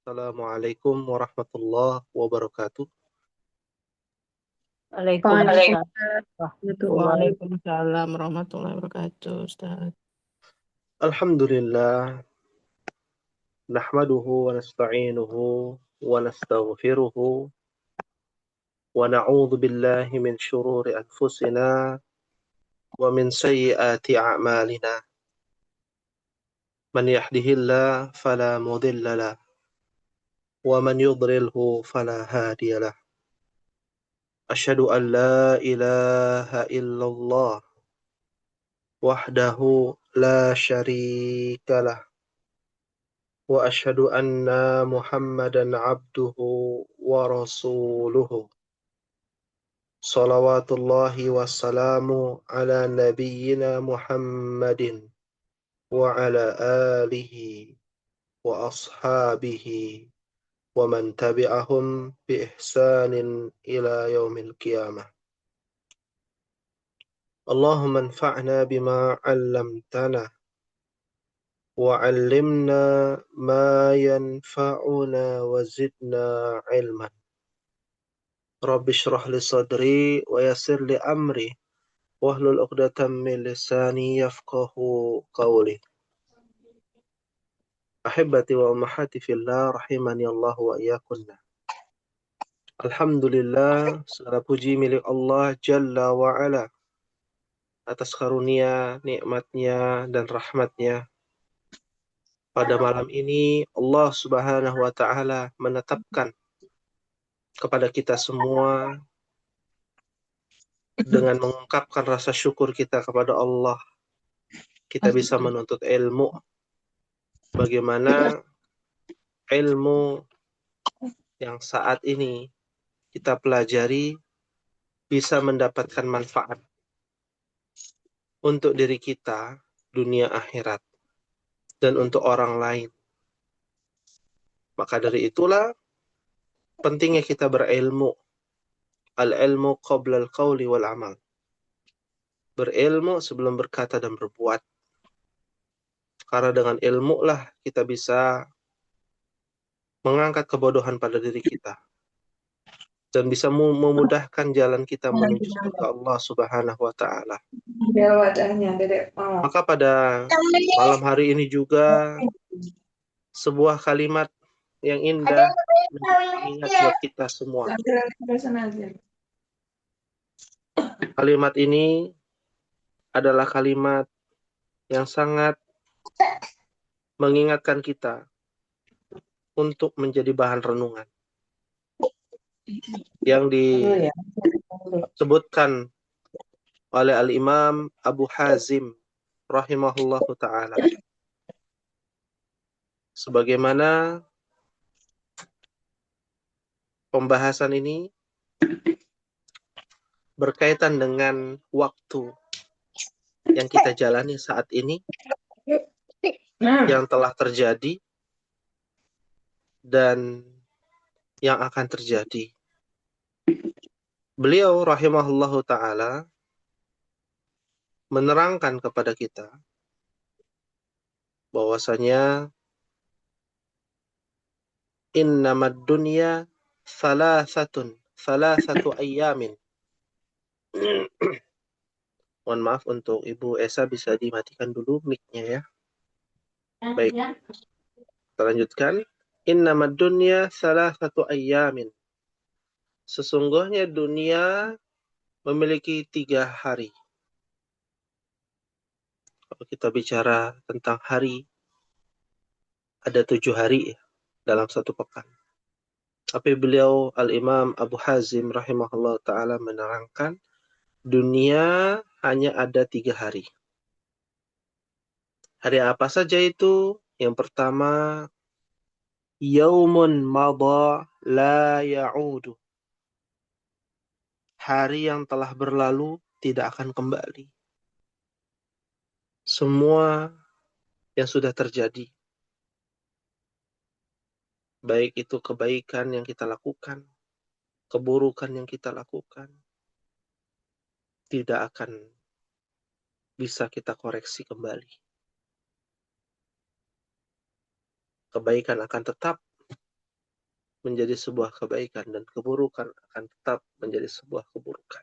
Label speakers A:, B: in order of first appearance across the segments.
A: Assalamualaikum warahmatullahi wabarakatuh.
B: Waalaikumsalam.
C: Waalaikumsalam. Waalaikumsalam warahmatullahi wabarakatuh, Ustaz.
A: Alhamdulillah, nahmaduhu wa nasta'inuhu wa nastaghfiruhu wa na'udzu billahi min syururi anfusina wa min sayyiati a'malina. Man yahdihillah fala mudilla lah wa man yudlilhu fala hadiya lah. Asyhadu an la ilaha illallah wahdahu la syarika lah. وأشهد أن محمدا عبده ورسوله صلوات الله والسلام على نبينا محمد وعلى آله وأصحابه ومن تبعهم بإحسان إلى يوم القيامة. اللهم انفعنا بما علمتنا وعلمنا ما ينفعنا وزدنا علما. رب اشرح لي صدري ويسر لي أمري واحلل عقدة من لساني يفقه قولي. أحبتي وأمهاتي في الله rahimani Allah wa iyyakunna. Alhamdulillah, segala puji milik Allah Jalla wa Ala atas karunia, nikmatnya, dan rahmatnya. Pada malam ini Allah Subhanahu wa Ta'ala menetapkan kepada kita semua dengan mengungkapkan rasa syukur kita kepada Allah, kita bisa menuntut ilmu. Bagaimana ilmu yang saat ini kita pelajari bisa mendapatkan manfaat untuk diri kita, dunia akhirat, dan untuk orang lain. Maka dari itulah pentingnya kita berilmu. Al-ilmu qabla al-qawli wal amal. Berilmu sebelum berkata dan berbuat. Karena dengan ilmu lah kita bisa mengangkat kebodohan pada diri kita. Dan bisa memudahkan jalan kita menuju surga Allah Subhanahu wa Ta'ala. Maka pada malam hari ini juga sebuah kalimat yang indah mengingat buat kita semua. Kalimat ini adalah kalimat yang sangat mengingatkan kita untuk menjadi bahan renungan. Yang disebutkan oleh Al-Imam Abu Hazim rahimahullahu ta'ala. Sebagaimana pembahasan ini berkaitan dengan waktu yang kita jalani saat ini, yang telah terjadi, dan yang akan terjadi. Beliau rahimahullahu ta'ala menerangkan kepada kita bahwasanya innamad dunya salasatu ayyamin. Mohon maaf untuk Ibu Esa, bisa dimatikan dulu mic-nya ya. Baik, kita lanjutkan. Innamad dunya salasatu ayyamin. Sesungguhnya dunia memiliki 3 hari. Kalau kita bicara tentang hari, ada 7 hari ya, dalam satu pekan. Tapi beliau Al-Imam Abu Hazim rahimahullah ta'ala menerangkan dunia hanya ada 3 hari. Hari apa saja itu? Yang pertama, yaumun madha la ya'udu. Hari yang telah berlalu tidak akan kembali. Semua yang sudah terjadi, baik itu kebaikan yang kita lakukan, keburukan yang kita lakukan, tidak akan bisa kita koreksi kembali. Kebaikan akan tetap, menjadi sebuah kebaikan dan keburukan akan tetap menjadi sebuah keburukan.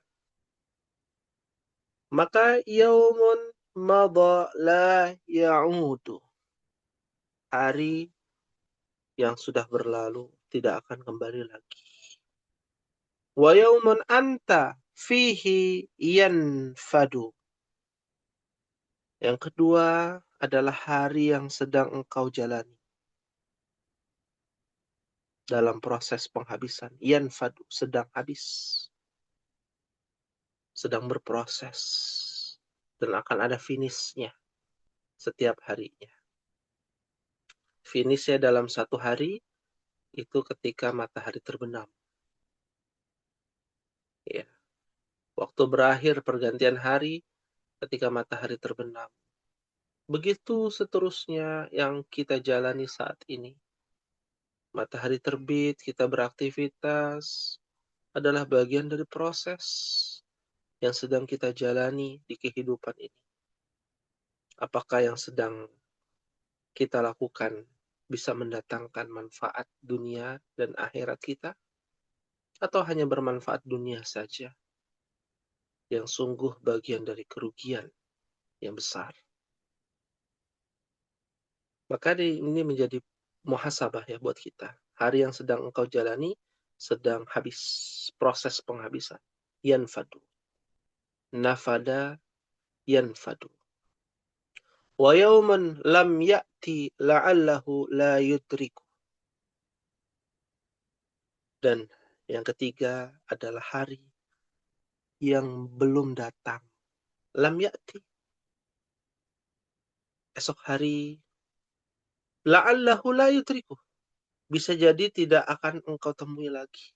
A: Maka yaumun madha la ya'udu. Hari yang sudah berlalu tidak akan kembali lagi. Wa yaumun anta fihi yanfadu. Yang kedua adalah hari yang sedang engkau jalani dalam proses penghabisan. Yanfadu, sedang habis, sedang berproses, dan akan ada finishnya setiap harinya. Finishnya dalam satu hari itu ketika matahari terbenam. Ya. Waktu berakhir pergantian hari ketika matahari terbenam. Begitu seterusnya yang kita jalani saat ini. Matahari terbit, kita beraktivitas, adalah bagian dari proses yang sedang kita jalani di kehidupan ini. Apakah yang sedang kita lakukan bisa mendatangkan manfaat dunia dan akhirat kita? Atau hanya bermanfaat dunia saja? Yang sungguh bagian dari kerugian yang besar. Maka ini menjadi muhasabah ya buat kita. Hari yang sedang engkau jalani sedang habis, proses penghabisan. Yanfadu. Nafada yanfadu. Wa yawman lam ya'ti la'allahu la yudriku. Dan yang ketiga adalah hari yang belum datang. Lam ya'ti. Esok hari la'allahu la yudriku. Bisa jadi tidak akan engkau temui lagi.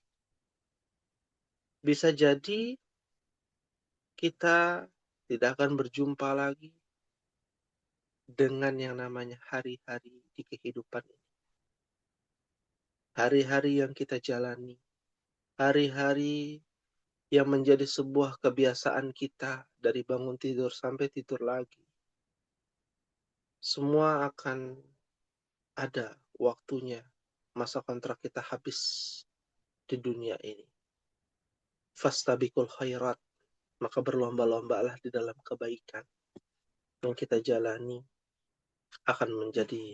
A: Bisa jadi kita tidak akan berjumpa lagi dengan yang namanya hari-hari di kehidupan ini. Hari-hari yang kita jalani. Hari-hari yang menjadi sebuah kebiasaan kita dari bangun tidur sampai tidur lagi. Semua akan ada waktunya. Masa kontrak kita habis di dunia ini. Fastabiqul khairat. Maka berlomba-lombalah di dalam kebaikan yang kita jalani akan menjadi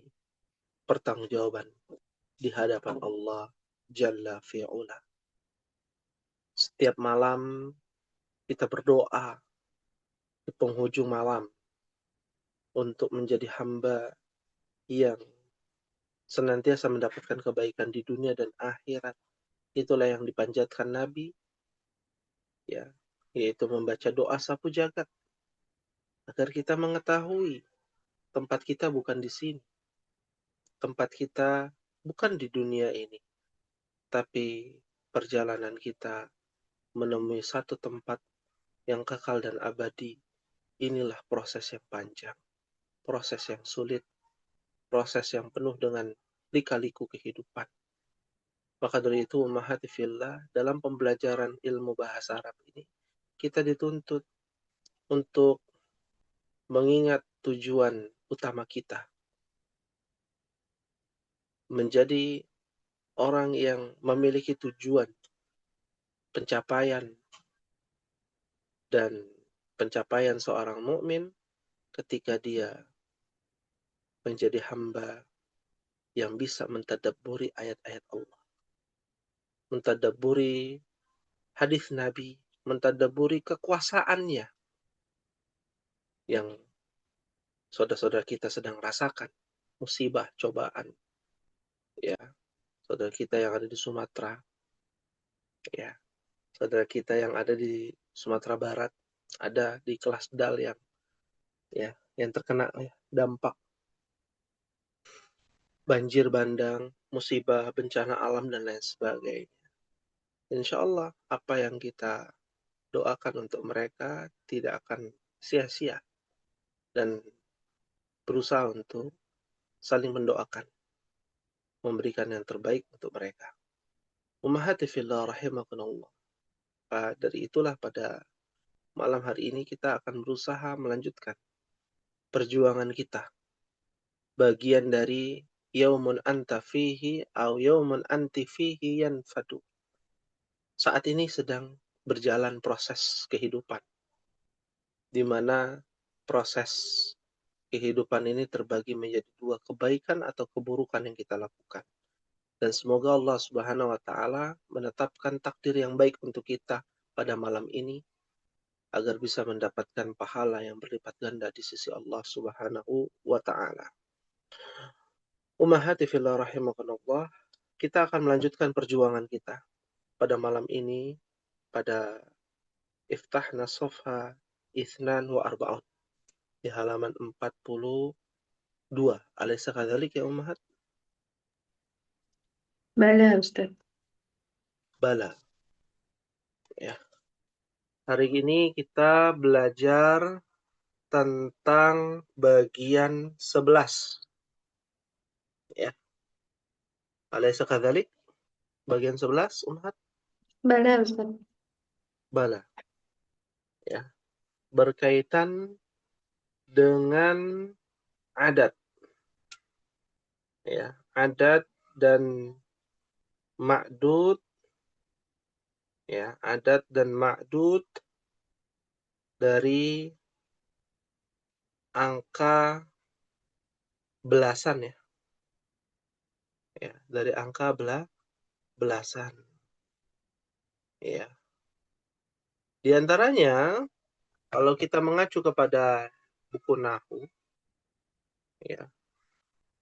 A: pertanggungjawaban di hadapan Allah Jalla fi'ula. Setiap malam kita berdoa di penghujung malam untuk menjadi hamba yang senantiasa mendapatkan kebaikan di dunia dan akhirat. Itulah yang dipanjatkan Nabi, ya, yaitu membaca doa sapu jagat agar kita mengetahui tempat kita bukan di sini. Tempat kita bukan di dunia ini, tapi perjalanan kita menemui satu tempat yang kekal dan abadi. Inilah proses yang panjang, proses yang sulit, proses yang penuh dengan lika-liku kehidupan. Maka dari itu, ummahati fillah, dalam pembelajaran ilmu bahasa Arab ini, kita dituntut untuk mengingat tujuan utama kita. Menjadi orang yang memiliki tujuan, pencapaian, dan pencapaian seorang mukmin ketika dia menjadi hamba yang bisa mentadabburi ayat-ayat Allah. Mentadabburi hadis Nabi, mentadabburi kekuasaannya yang saudara-saudara kita sedang rasakan, musibah, cobaan. Ya, saudara kita yang ada di Sumatera, ya, saudara kita yang ada di Sumatera Barat, ada di kelas DAL yang terkena dampak banjir bandang, musibah, bencana alam dan lain sebagainya. Insya Allah apa yang kita doakan untuk mereka tidak akan sia-sia dan berusaha untuk saling mendoakan, memberikan yang terbaik untuk mereka. Ummahati fillah rahimakumullah. Dari itulah pada malam hari ini kita akan berusaha melanjutkan perjuangan kita. Bagian dari yaumun anta fihi au yaumun anti fihi yanfadu. Saat ini sedang berjalan proses kehidupan, di mana proses kehidupan ini terbagi menjadi dua, kebaikan atau keburukan yang kita lakukan. Dan semoga Allah Subhanahu wa taala menetapkan takdir yang baik untuk kita pada malam ini agar bisa mendapatkan pahala yang berlipat ganda di sisi Allah Subhanahu wa taala. Ummahati fillah rahimakumullah, kita akan melanjutkan perjuangan kita pada malam ini pada Iftahna Safha Ithnan wa Arba'un di halaman 42. Alaysa kadzalik ya ummahat?
C: Bala, Ustaz.
A: Bala. Ya. Hari ini kita belajar tentang bagian 11. Ya. Alaysa kadzalik? Bagian 11 ummahat?
C: Bala, Ustaz.
A: Bala. Ya. Berkaitan dengan adat. Ya, adat dan ma'dud, ya, adat dan ma'dud dari angka belasan, ya. Ya, dari angka belasan. Ya. Di antaranya kalau kita mengacu kepada buku Nahwu, ya,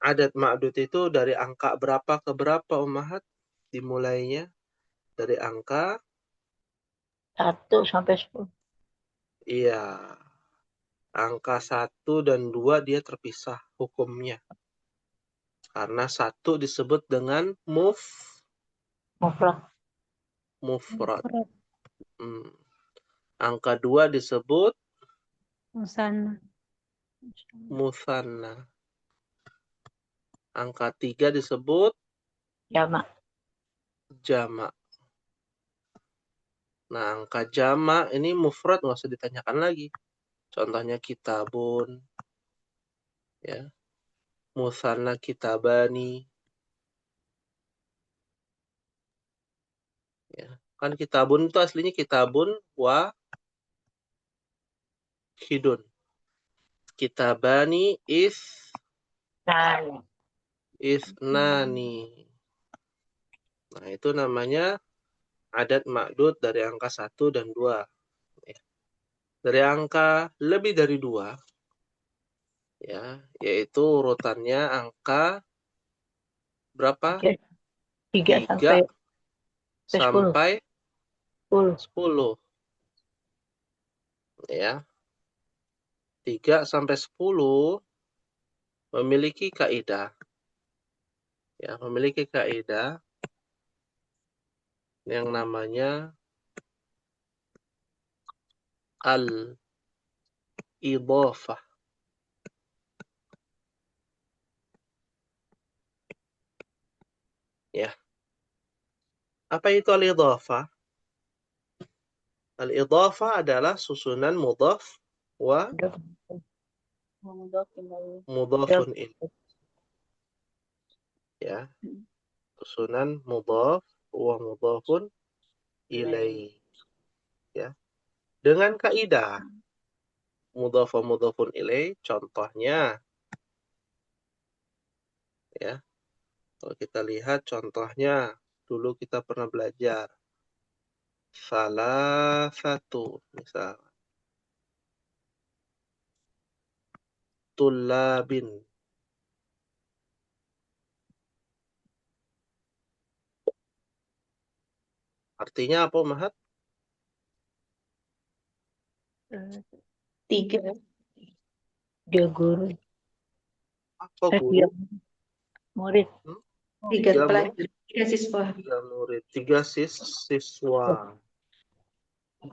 A: adat ma'dud itu dari angka berapa ke berapa ummahat? Dimulainya dari angka
B: 1 sampai 10.
A: iya, angka 1 dan 2 dia terpisah hukumnya. Karena 1 disebut dengan
B: Mufrad.
A: mufrad. Angka 2 disebut
B: Musanna.
A: musanna. Angka 3 disebut
B: Jamak.
A: jamak. Nah, angka jamak ini mufrad nggak usah ditanyakan lagi. Contohnya kitabun, ya, musanna kitabani, ya. Kan kitabun itu aslinya kitabun wa hidun. Kitabani
B: Nah,
A: isnani. Nah, itu namanya adat ma'dud dari angka 1 dan 2. Ya. Dari angka lebih dari 2, ya, yaitu urutannya angka berapa?
B: 3
A: 3
B: sampai 10.
A: 10. Ya. 3 sampai 10 memiliki kaidah. Ya, memiliki kaidah yang namanya al-idhafah. Ya. Apa itu al-idhafah? Al-idhafah adalah susunan mudhaf wa mudhafun ilaih. Ya. Susunan mudhaf wa mudhafun ilaih. Ya. Dengan kaidah mudhaf wa mudhafun ilaih, contohnya, ya. Kalau kita lihat contohnya, dulu kita pernah belajar salah satu, misal tulabin. Artinya apa, Mahat?
C: 3.
B: Dia guru.
A: Apa
B: Dia
A: guru?
B: murid.
C: 3 pelajar. 3 siswa.
A: 3 murid, 3 siswa.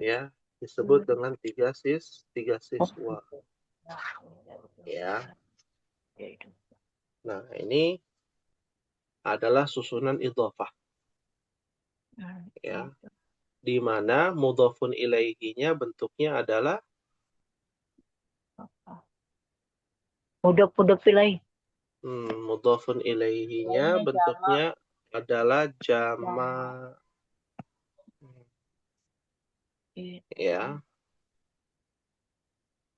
A: Ya, disebut dengan 3 siswa. Ya. Nah, ini adalah susunan idhafah. Ya. Di mana mudhafun ilaihinya bentuknya adalah
B: Mudhaf ilaih.
A: Mudhafun ilaihinya bentuknya adalah jama. Ya.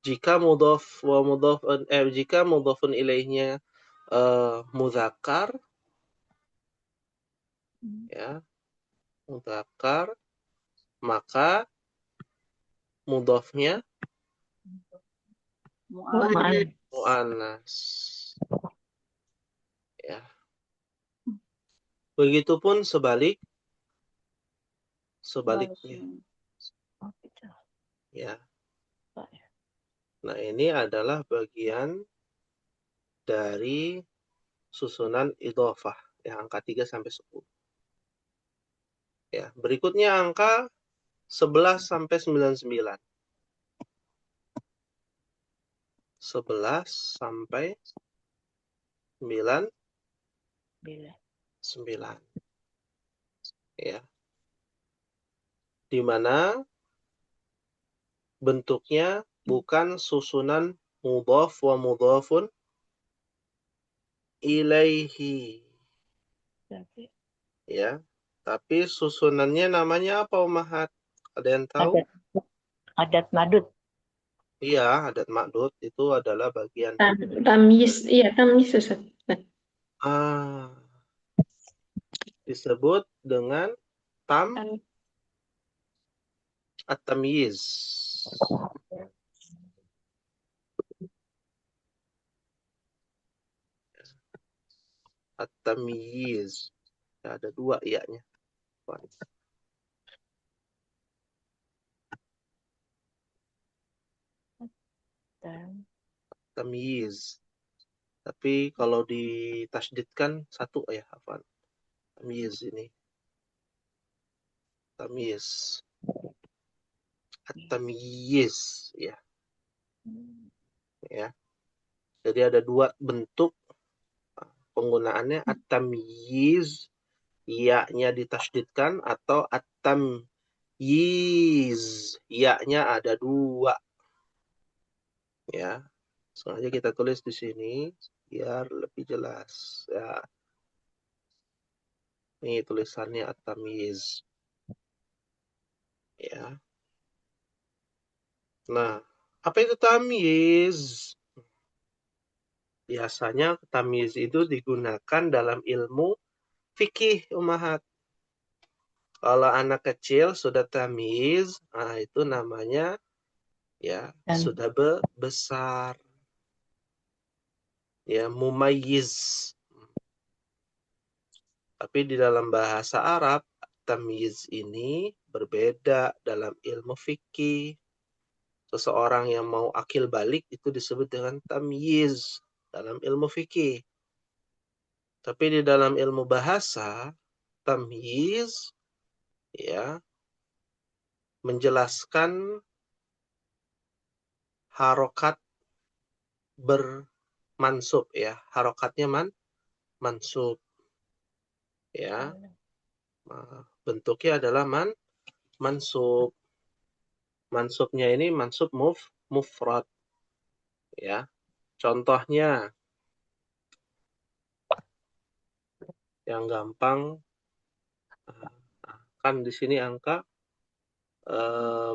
A: Jika mudhafun ilaihnya mudzakkar, ya, mudzakkar, maka mudhafnya muannas. Ya. Begitupun sebaliknya. Ya. Nah, ini adalah bagian dari susunan idhofah, yang angka 3 sampai 10. Ya, berikutnya angka 11 sampai 99. 11 sampai 99. Ya. Di mana bentuknya bukan susunan mudhaf wa mudhafun ilaihi. Ya. Tapi susunannya namanya apa, Ummahat? Ada yang tahu?
B: Adat madud.
A: Iya, adat ma'dud itu adalah bagian
C: Tamyiz, iya tamyiz Ustaz.
A: disebut dengan at-tamyiz. At-tamyiz. Ya, ada 2 iya-nya. Tamyiz. Tapi kalau ditasydidkan 1 ya, hafal. Tamyiz ini. Tamyiz. At-tamyiz, ya. Ya. Jadi ada 2 bentuk penggunaannya, at-tamyiz, ya-nya ditasydidkan, atau at-tamyiz, ya-nya ada 2. Ya. Sengaja kita tulis di sini biar lebih jelas. Ya. Ini tulisannya at-tamyiz. Ya. Nah, apa itu tamyiz? Biasanya tamyiz itu digunakan dalam ilmu fikih, Ummahat. Kalau anak kecil sudah tamyiz, itu namanya ya sudah besar. Ya, mumayyiz. Tapi di dalam bahasa Arab, tamyiz ini berbeda dalam ilmu fikih. Seseorang yang mau akil balik itu disebut dengan tamyiz dalam ilmu fikih. Tapi di dalam ilmu bahasa, tamyiz ya menjelaskan harokat bermansub, ya. Harokatnya mansub. Ya. Bentuknya adalah mansub. Mansubnya ini mansub mufrad. Ya. Contohnya yang gampang, kan di sini angka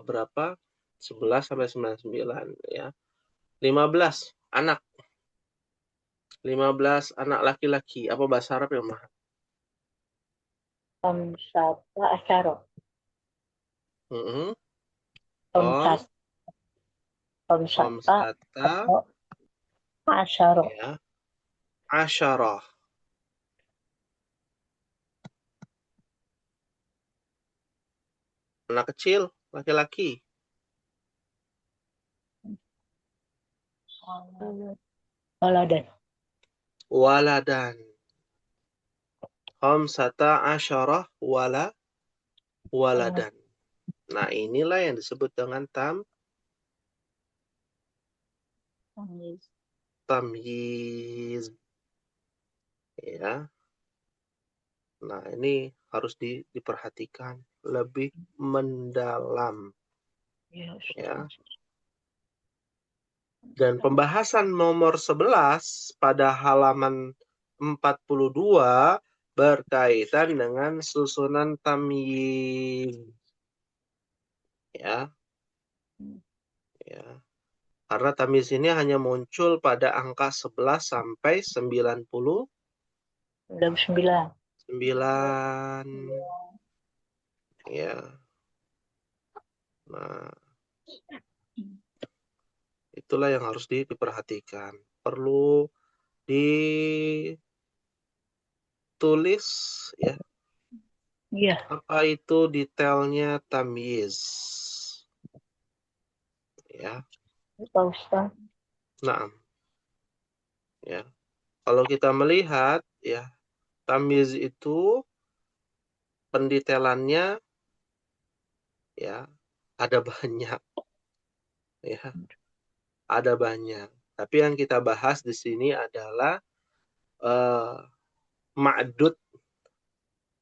A: berapa? 11 sampai 99, ya. 15 anak. 15 anak laki-laki. Apa bahasa Arab ya, Mah?
B: Khamsata asyara. Khamsata asyara.
A: Ya. Asyarah. Anak kecil, laki-laki. Waladan. Khamsata asyarah waladan. Nah, inilah yang disebut dengan tamyiz. Ya. Nah, ini harus diperhatikan lebih mendalam. Ya. Dan pembahasan nomor 11 pada halaman 42 berkaitan dengan susunan tamyiz. Ya. Ya. Karena tamyiz ini hanya muncul pada angka 11 sampai 99. Ya. Nah, itulah yang harus diperhatikan. Perlu ditulis ya.
B: Iya.
A: Apa itu detailnya tamyiz? Ya.
B: Pak Ustaz.
A: Nah, ya. Kalau kita melihat ya, tamyiz itu pendetailannya ya ada banyak ya. Ada banyak. Tapi yang kita bahas di sini adalah ma'dud.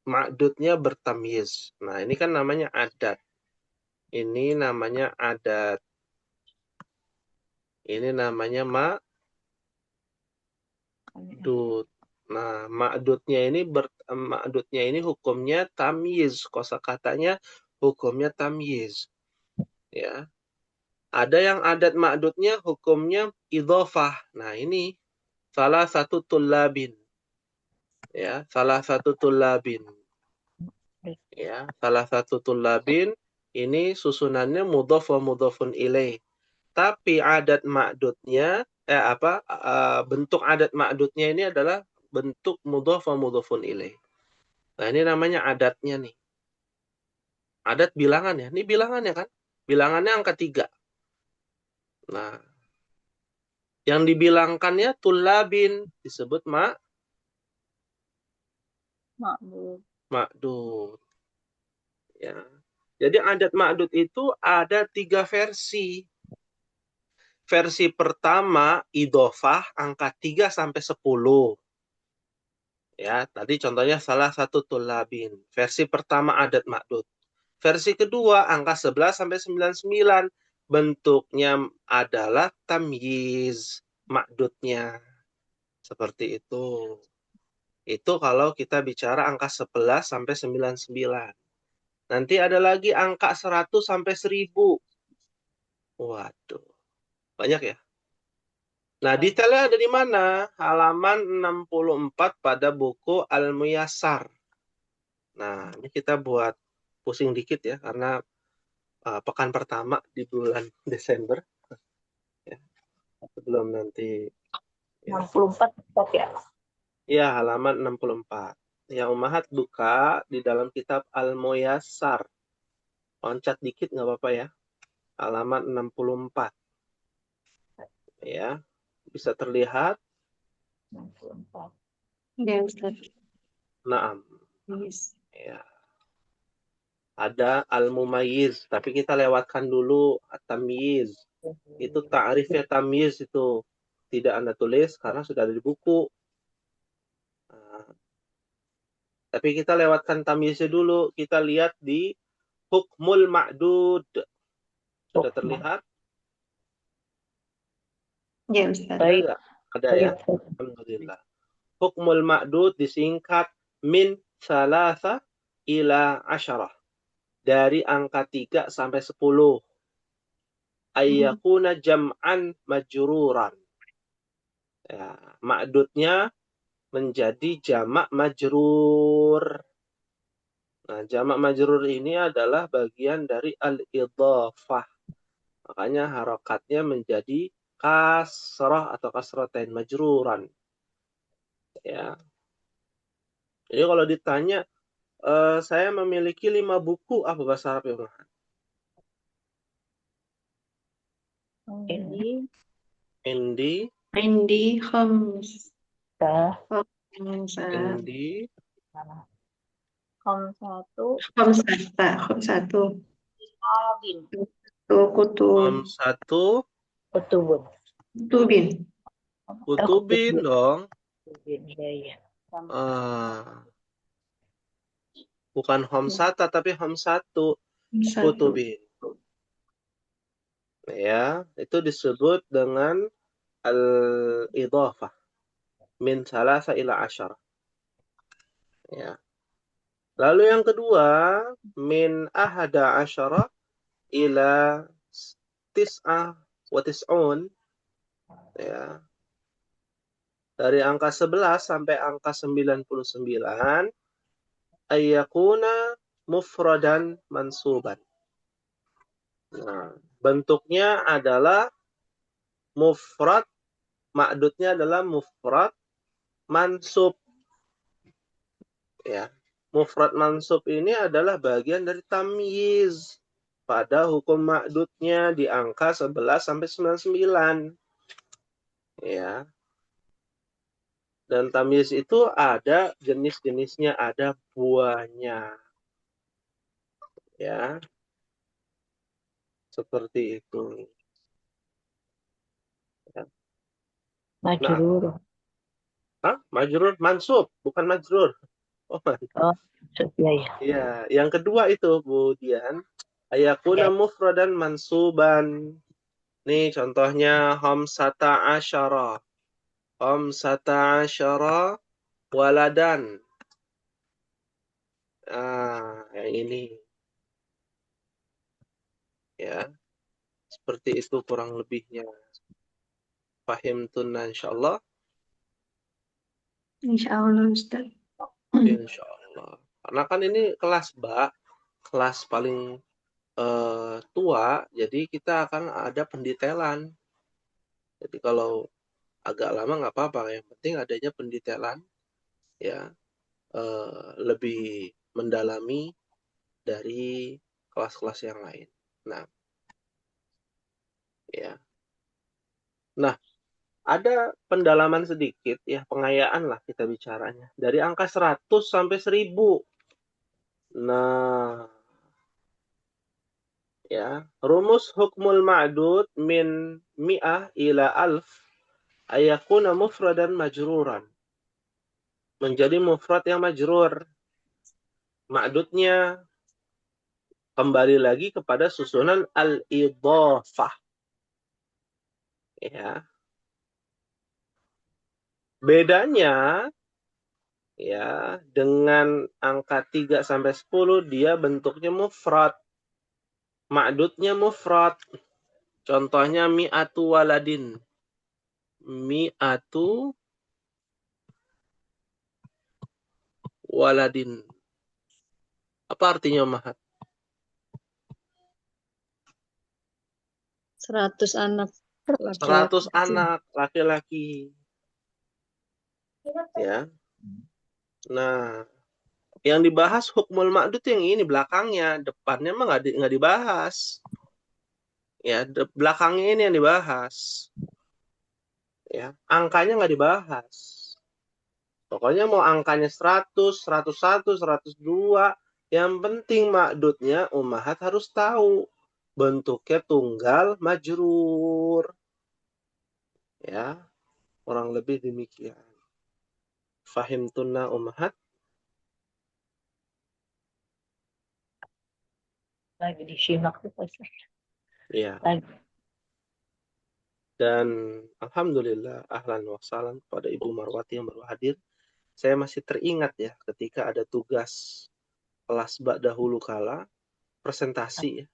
A: Ma'dudnya bertamyiz. Nah, ini kan namanya adat. Ini namanya adat. Ini namanya ma'dud. Nah, ma'dudnya ini hukumnya tamyiz. Kosakatanya hukumnya tamyiz. Ya. Ada yang adat ma'dudnya hukumnya idhofah. Nah, ini salah satu tullabin. Ya, salah satu tullabin. Ya, salah satu tullabin ini susunannya mudhaf wa mudhafun ilaih. Tapi adat ma'dudnya bentuk adat ma'dudnya ini adalah bentuk mudhaf wa mudhafun ilaih. Nah, ini namanya adatnya nih. Adat bilangannya. Ini bilangannya kan? Bilangannya angka 3. Nah, yang dibilangkannya tullabin disebut ma'dud. Ya. Jadi adat ma'dud itu ada 3 versi. Versi pertama idhofah angka 3 sampai 10. Ya, tadi contohnya salah satu tullabin. Versi pertama adat ma'dud. Versi kedua angka 11 sampai 99. Bentuknya adalah tamyiz ma'dudnya. Seperti itu. Itu kalau kita bicara angka 11 sampai 99. Nanti ada lagi angka 100 sampai 1000. Waduh. Banyak ya? Nah, detailnya ada di mana? Halaman 64 pada buku Al-Muyassar. Nah, ini kita buat pusing dikit ya, karena pekan pertama di bulan Desember. Ya, sebelum nanti.
B: Ya. 64 Ustaz ya?
A: Ya, halaman 64. Ya, Ummahat buka di dalam kitab Al-Muyassar. Loncat dikit nggak apa-apa ya. Halaman 64. Ya, bisa terlihat.
B: 64.
C: Ya, Ustaz.
A: Naam.
C: Yes.
A: Ya. Ada al-mumayyiz, tapi kita lewatkan dulu at-tamyiz. Itu ta'rifnya tamyiz itu tidak Anda tulis karena sudah ada di buku. Nah, tapi kita lewatkan tamyiznya dulu. Kita lihat di hukmul ma'dud. Sudah terlihat?
C: Ya, Ustaz.
A: Ada nggak? Ada ya? Alhamdulillah. Hukmul ma'dud disingkat min salasa ila asyarah. Dari angka 3 sampai 10. Ayyakuna jam'an majruran. Ya, ma'dudnya menjadi jamak majrur. Nah, jamak majrur ini adalah bagian dari al-idhafah. Makanya harokatnya menjadi kasrah atau kasratain majruran. Ya. Jadi kalau ditanya, saya memiliki 5 buku, apa bahasa Arab ya? Indi,
C: Indi khams. Khamsa.
A: Indi,
C: Satu. Kutub.
A: satu,
C: Kutubin.
A: kutubin dong.
B: Iya.
A: Bukan homsata, tapi homsatu. Kutubin. Ya, itu disebut dengan al-idhafah min salasa ila asyara. Ya. Lalu yang kedua, min ahada asyara ila tis'ah wa tis'un. Ya. Dari angka 11 sampai angka 99 ayyakuna mufradan mansuban. Nah, bentuknya adalah mufrad, ma'dudnya adalah mufrad mansub. Ya. Mufrad mansub ini adalah bagian dari tamyiz pada hukum ma'dudnya di angka 11 sampai 99. Ya. Dan tamyiz itu ada jenis-jenisnya, ada buahnya. Ya. Seperti itu. Ya. Nah,
B: Majrur.
A: majrur mansub, bukan majrur. Oh,
B: Oh, ya ya.
A: iya, yang kedua itu Bu Dian, ayakuna mufradan mansuban. Nih contohnya khamsata asyara. Khamsata asyara waladan. Yang ini. Ya, seperti itu kurang lebihnya. Fahim tunna insyaallah.
C: Insyaallah Ustaz.
A: Insyaallah. Karena kan ini kelas kelas paling tua, jadi kita akan ada pendetailan. Jadi kalau agak lama nggak apa-apa, yang penting adanya pendetailan, ya, lebih mendalami dari kelas-kelas yang lain. Nah, ya. Nah, ada pendalaman sedikit, ya, pengayaan lah kita bicaranya. Dari angka 100 sampai 1000. Nah, ya, rumus hukmul ma'dud min mi'ah ila alf ayakuna mufradan majruran. Menjadi mufrad yang majrur. Ma'dudnya kembali lagi kepada susunan al-idhafah. Ya. Bedanya, ya, dengan angka 3 sampai 10 dia bentuknya mufrad. Ma'dudnya mufrad. Contohnya mi'atu waladin. Mi'atu waladin. Apa artinya Mahat?
C: 100 anak
A: 100 anak laki-laki. Ya. Nah, yang dibahas hukmul ma'dud yang ini belakangnya, depannya mah nggak dibahas. Ya, belakangnya ini yang dibahas. Ya, angkanya nggak dibahas. Pokoknya mau angkanya 100, 101, 102, yang penting ma'dudnya ummahat harus tahu. Bentuknya tunggal majrur. Ya, kurang lebih demikian. Fahim tunna ummahat?
B: Lagi disimak tuh Ustaz.
A: Iya.
B: Lagi.
A: Dan alhamdulillah ahlan wa sahlan pada Ibu Marwati yang baru hadir. Saya masih teringat ya ketika ada tugas kelas bak dahulu kala presentasi ya.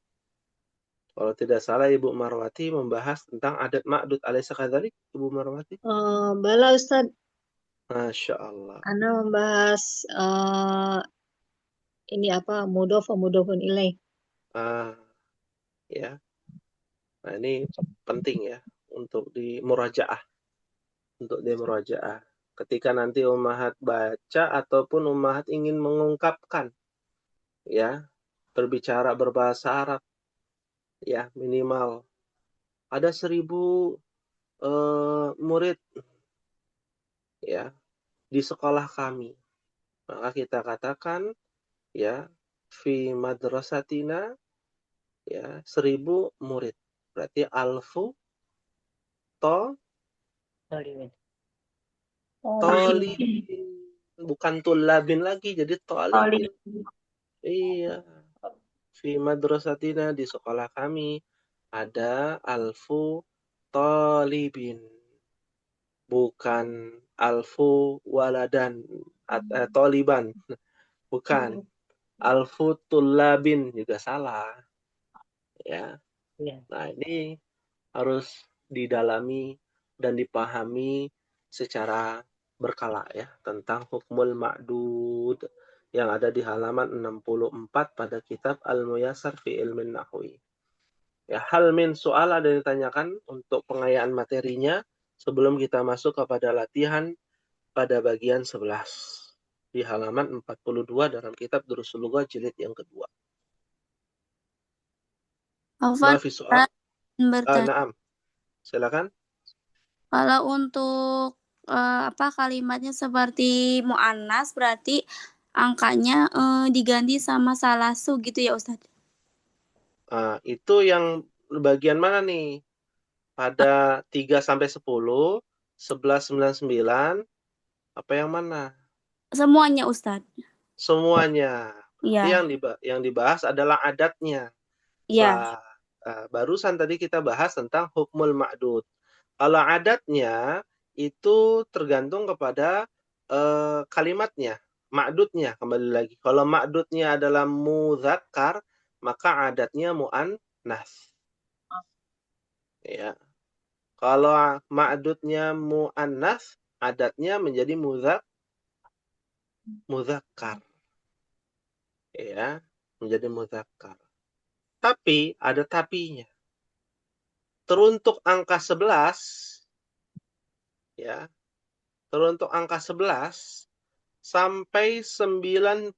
A: Kalau tidak salah Ibu Marwati membahas tentang adat ma'dud alaysa kadzalik Ibu Marwati?
C: Bala Ustaz,
A: Masya Allah.
C: Ana membahas ini apa mudhof wa mudhofun ilaih.
A: Ya. Nah, ini penting ya untuk dimurajaah. Untuk dimurajaah. Ketika nanti ummahat baca ataupun ummahat ingin mengungkapkan, ya, berbicara berbahasa Arab, ya, minimal ada 1000 murid, ya, di sekolah kami. Maka kita katakan, ya, fi madrasatina, ya, 1000 murid. Berarti alfu
B: Tolibin.
A: tolibin. Bukan tulabin lagi, jadi tolibin. Iya. Fi madrasatina, di sekolah kami Ada alfu talibin. Bukan alfu waladan. Taliban. Bukan. Alfu tullabin juga salah. Ya.
B: Iya.
A: Nah, ini harus didalami dan dipahami secara berkala ya tentang hukmul ma'dud yang ada di halaman 64 pada kitab Al-Muyassar fi Ilmin Nahwi. Ya, hal min soal ada yang ditanyakan untuk pengayaan materinya sebelum kita masuk kepada latihan pada bagian 11 di halaman 42 dalam kitab Durusul Lughah jilid yang kedua.
D: Afwan,
A: Mafi soal.
D: bertanya.
A: Naam. Silakan.
D: Kalau untuk kalimatnya seperti mu'annas berarti angkanya diganti sama salasu gitu ya Ustadz?
A: Itu yang bagian mana nih? Pada 3 sampai 10, 11, 9, 9, apa yang mana?
D: Semuanya Ustadz.
A: Semuanya.
D: Iya.
A: Yang dibahas adalah adatnya.
D: Iya.
A: Barusan tadi kita bahas tentang hukmul ma'dud. Kalau adatnya itu tergantung kepada kalimatnya, ma'dudnya kembali lagi. Kalau ma'dudnya adalah mudzakkar, maka adatnya mu'annas. Ya. Kalau ma'dudnya mu'annas, adatnya menjadi mudzakkar. Ya, menjadi mudzakkar. Tapi ada tapinya. Teruntuk angka 11 ya. Teruntuk angka 11 sampai 99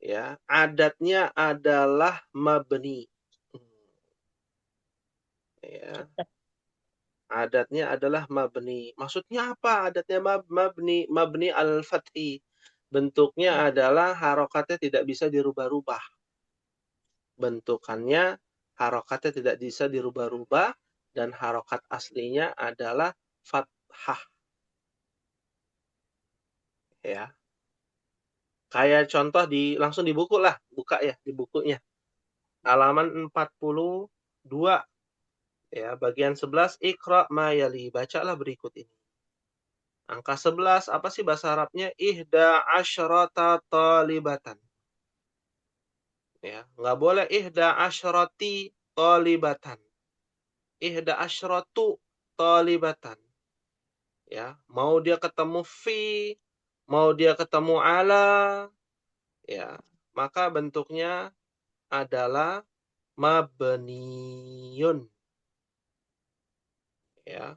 A: ya, adatnya adalah mabni. Ya. Adatnya adalah mabni. Maksudnya apa? Adatnya mabni, mabni al-fathi. Bentuknya adalah harokatnya tidak bisa dirubah-rubah. Bentukannya harokatnya tidak bisa dirubah-rubah dan harokat aslinya adalah fathah. Ya. Kayak contoh langsung di buku lah, buka ya di bukunya. Halaman 42 ya, bagian 11 Iqra ma yali, bacalah berikut ini. Angka 11 apa sih bahasa Arabnya? Ihda asyrata talibatan. Ya, nggak boleh ihda asyrati talibatan. Ihda asyratu talibatan. Ya, mau dia ketemu fi, mau dia ketemu ala, ya, maka bentuknya adalah mabniyun. Ya.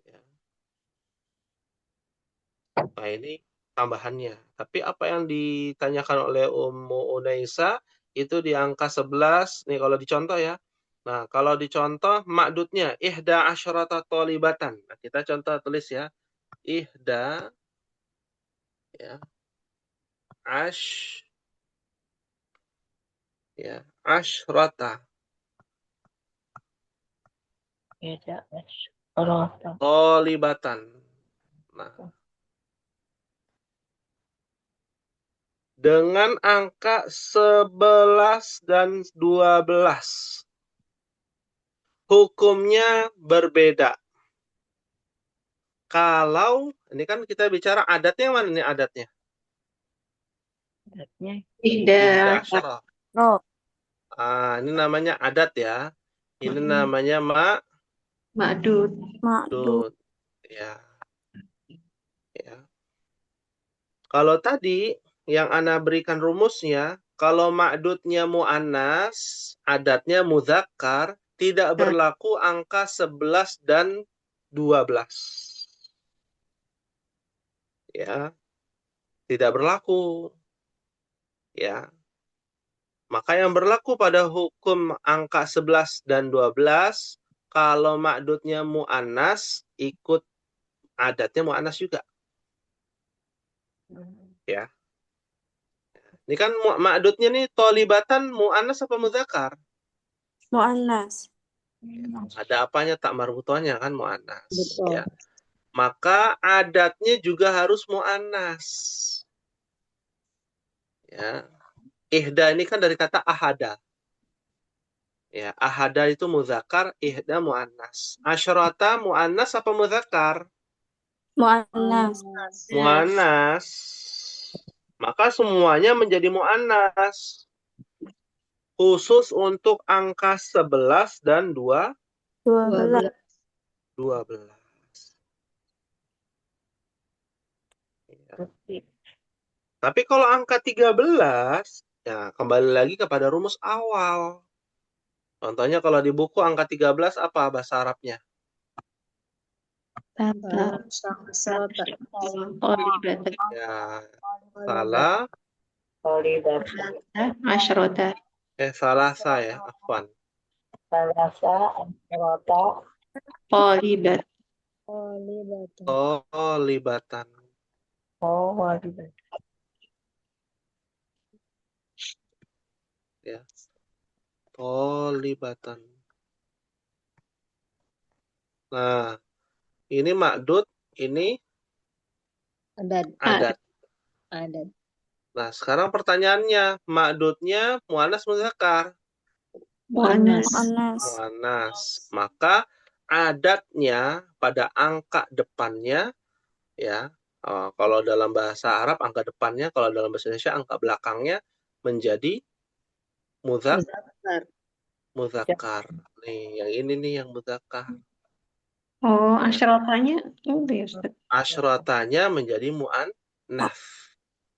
A: Ya. Nah, ini tambahannya. Tapi apa yang ditanyakan oleh Ummu Unaisa itu di angka 11. Nih kalau dicontoh ya. Nah, kalau dicontoh makdudnya ihda asyrata talibatan. Nah, kita contoh tulis ya. Ihda ya. Asyrata
B: Beda. Rota.
A: talibatan. Nah, dengan angka 11 dan 12. Hukumnya berbeda. Kalau, ini kan kita bicara adatnya, mana nih adatnya?
B: Adatnya
C: Ihda
A: Asyarah.
D: Oh,
A: Ini namanya adat ya. Ini namanya
C: ma'dud.
A: ma'dud. Ya. Ya. Kalau tadi yang Ana berikan rumusnya, kalau ma'dudnya mu'annas, adatnya mudzakkar, tidak berlaku angka 11 dan 12. Ya. Tidak berlaku. Ya. Maka yang berlaku pada hukum angka 11 dan 12, kalau ma'dudnya mu'annas, ikut adatnya mu'annas juga. Ya. Ini kan ma'dudnya nih tolibatan mu'annas apa mudzakkar?
D: mu'annas.
A: Ada apanya tak marbutohnya kan mu'annas.
C: Betul.
A: Ya. Maka adatnya juga harus mu'annas. Ya. Ihda ini kan dari kata ahada. Ya, ahada itu muzakkar, ihda muannas. Asyrata muannas apa muzakkar?
D: Mu'annas.
A: Muannas. Maka semuanya menjadi muannas. Khusus untuk angka 11 dan
D: 12.
A: 12. Ya. Tapi kalau angka 13, ya kembali lagi kepada rumus awal. Contohnya kalau di buku angka 13 apa bahasa Arabnya? Ya, salah.
C: Asyrota.
A: Salasa ya, afwan.
B: Salasa, asyrota,
C: Qolibat.
A: Libatan.
B: walibat.
A: Ya. Libatan. Nah, ini ma'dud, ini adat. Nah, sekarang pertanyaannya, ma'dudnya muannas muzakkar?
C: Muannas.
D: Mu'annas.
A: Muannas. Maka adatnya pada angka depannya, ya, kalau dalam bahasa Arab angka depannya, kalau dalam bahasa Indonesia angka belakangnya menjadi muzakkar. Nih, yang ini nih yang muzakkar.
C: Oh, asyrotanya itu ya, Ustaz.
A: Asyrotanya menjadi mu'annas.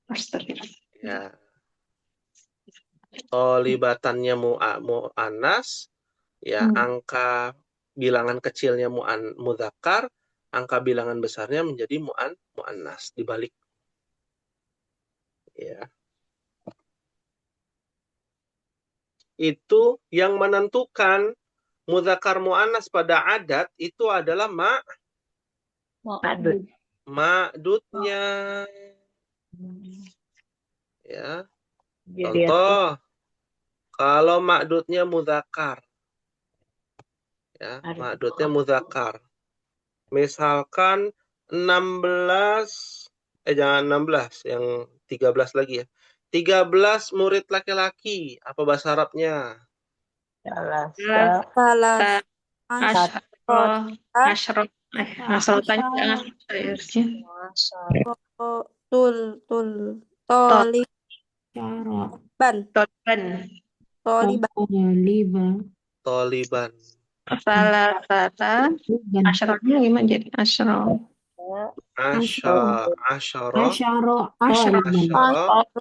C: Astagfirullah.
A: Ya. Libatannya mu'annas, ya, angka bilangan kecilnya muzakkar, angka bilangan besarnya menjadi mu'annas dibalik. Ya. Itu yang menentukan muzakkar mu'annas pada adat itu adalah ma'dudnya. Ya.
B: Jadi
A: Contoh, kalau ma'dudnya muzakkar, ya, ma'dudnya muzakkar. Misalkan 16, jangan 16, yang 13 lagi ya. 13 murid laki-laki, apa bahasa Arabnya?
B: salasa,
D: Salah.
C: Asyrotanya jangan harusnya.
D: Toliban.
A: Toliban.
C: Salah kata asyrotnya gimana jadi asyrot?
A: Asyara.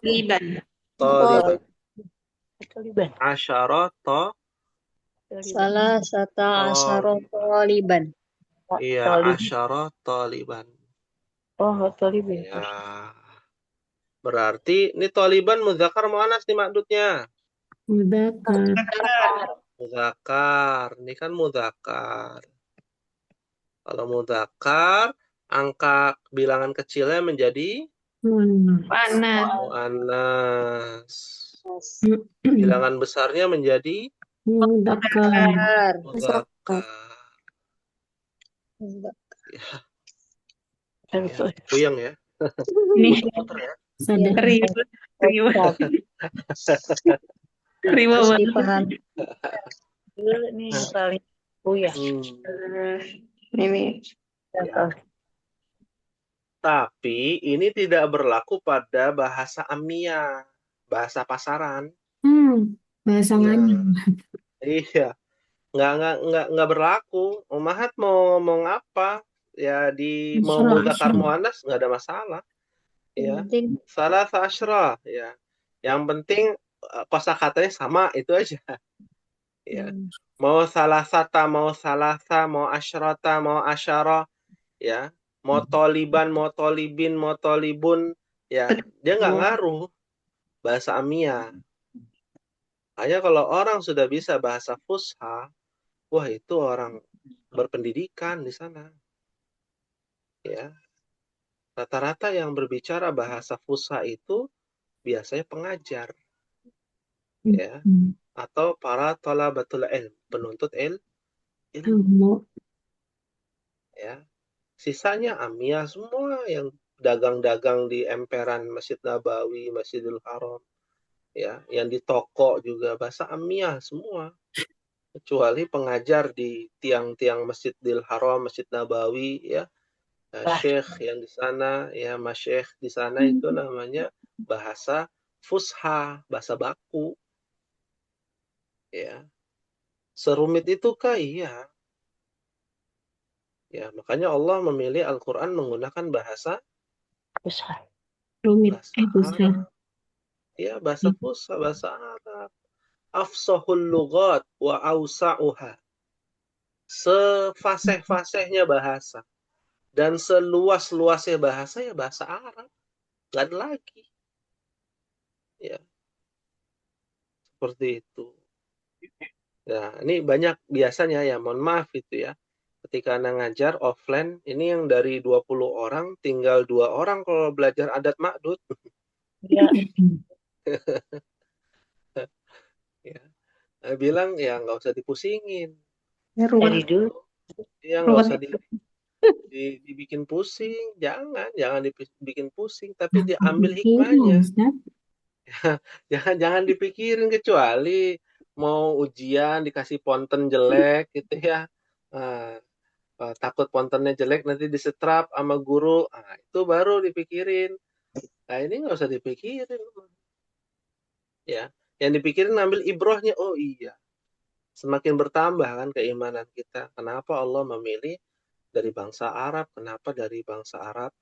C: Liban.
A: Toliban.
B: Taliban.
A: Asyara
E: Salasata asyarata liban.
A: Iya,
B: Taliban.
A: asyara Taliban.
B: Oh, Taliban.
A: Ya. Berarti ini Taliban muzakkar muannas nih maksudnya. Muzakkar. Ini kan muzakkar. Kalau muzakkar, angka bilangan kecilnya menjadi
C: Panas.
A: muannas. Bilangan besarnya menjadi
E: Muzakkar.
A: muzakkar. Ya, puyeng ya.
C: Nih,
A: Muter-muter ya.
C: ribet
E: Harus
C: banget.
E: dipahami.
B: Ini yang paling ya.
C: Ini
A: Tapi ini tidak berlaku pada bahasa amiyah, bahasa pasaran.
F: Bahasa
A: Ya.
F: nganyam.
A: Iya, nggak berlaku. Mahat mau ngomong apa? Ya mau muzakkar muannas nggak ada masalah. Ya,
E: Penting
A: salah asyra. Ya, yang penting kosakatanya sama itu aja. Ya, mau salasata, mau salasa, mau asyrata, mau asyara, ya, mau toliban, mau tolibin, mau tolibun, ya, dia nggak ngaruh bahasa amiyah. Hanya kalau orang sudah bisa bahasa fusha, wah itu orang berpendidikan di sana. Ya, rata-rata yang berbicara bahasa fusha itu biasanya pengajar, ya, atau para thalabatul ilm, penuntut ilmu. Ya, sisanya amiyah semua yang dagang-dagang di emperan Masjid Nabawi, Masjidil Haram, ya, yang di toko juga bahasa Amiyah semua. Kecuali pengajar di tiang-tiang Masjidil Haram, Masjid Nabawi, ya, syekh yang di sana, ya, masyekh di sana itu namanya bahasa fusha, bahasa baku, ya. Serumit itukah? Iya. Ya, makanya Allah memilih Al-Quran menggunakan bahasa
B: Besar.
F: Rumit.
A: bahasa
F: Besar.
A: Arab. Ya, bahasa fusha, bahasa Arab. Afsahul lughat wa awsa'uha. Sefasih-fasihnya bahasa dan seluas-luasnya bahasa ya bahasa Arab. Nggak ada lagi. Ya, seperti itu. Nah, ini banyak biasanya ya, mohon maaf itu ya. Ketika Anda ngajar offline, ini yang dari 20 orang, tinggal 2 orang kalau belajar adat makdud.
B: Ya,
A: Ya. Bilang ya nggak usah dipusingin.
C: Ya,
B: dari
C: ruwet.
B: dulu.
A: Ya nggak usah
C: Ruwet.
A: dibikin pusing. Jangan dibikin pusing. Tapi
F: Nah,
A: diambil
F: pikirin,
A: hikmahnya.
F: Ustaz.
A: Jangan dipikirin, kecuali mau ujian dikasih ponten jelek gitu ya. Nah, takut pontennya jelek nanti disetrap sama guru. Nah, itu baru dipikirin. Nah, ini nggak usah dipikirin. Ya, yang dipikirin ngambil ibrohnya. Oh iya, semakin bertambah kan keimanan kita. Kenapa Allah memilih dari bangsa Arab? Kenapa dari bangsa Arab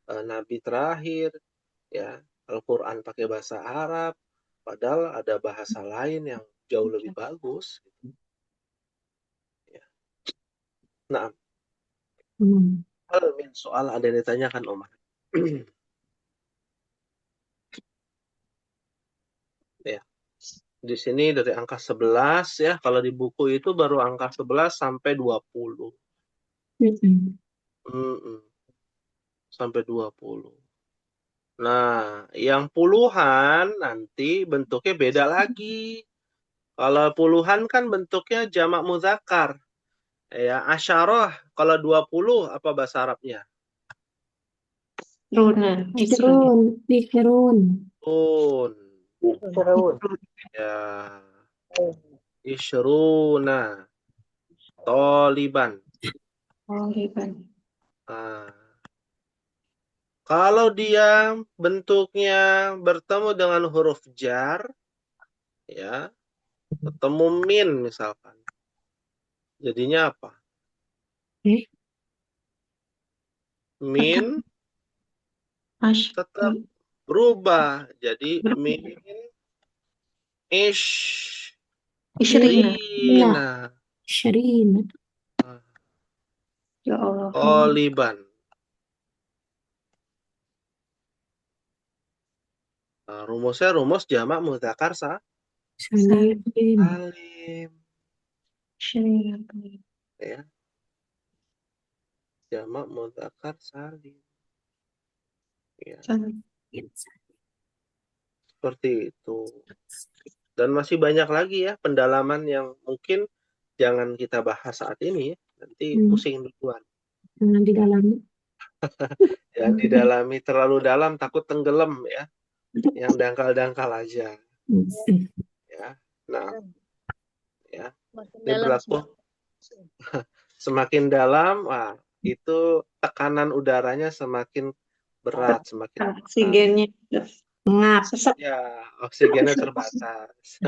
A: Nabi terakhir? Ya, Al-Quran pakai bahasa Arab. Padahal ada bahasa lain yang jauh lebih bagus. Ya. Nah, hal min soal ada yang ditanyakan Omar. Ya. Di sini dari angka 11 ya, kalau di buku itu baru angka 11 sampai 20. Sampai 20. Nah, yang puluhan nanti bentuknya beda lagi. Kalau puluhan kan bentuknya jamak muzakkar. Ya, asyarah. Kalau 20 apa bahasa Arabnya?
C: Runa.
F: Isrun. Isrun.
A: Un.
B: Terus.
A: Ya. Isyruna. Toliban.
C: Oh, riban.
A: Nah, kalau dia bentuknya bertemu dengan huruf jar, ya, ketemu min misalkan. Jadinya apa? Min tetap berubah. Jadi min
C: Isyrina.
A: isyrina.
F: Syarina.
C: Ya Allah.
A: Toliban. Nah, rumusnya rumus jamak mudzakkar
F: Salim.
A: salim.
C: Syarina.
A: Ya. Jamak mudzakkar salim. Ya. Seperti itu. Dan masih banyak lagi ya pendalaman yang mungkin jangan kita bahas saat ini ya. Nanti pusing duluan.
F: Jangan didalami.
A: Jangan didalami terlalu dalam, takut tenggelam ya. Yang dangkal-dangkal aja. Ya. Nah, ya. Ini berlaku semakin dalam, itu tekanan udaranya semakin berat, semakin
C: Oksigennya ngap.
A: ya, oksigennya terbatas.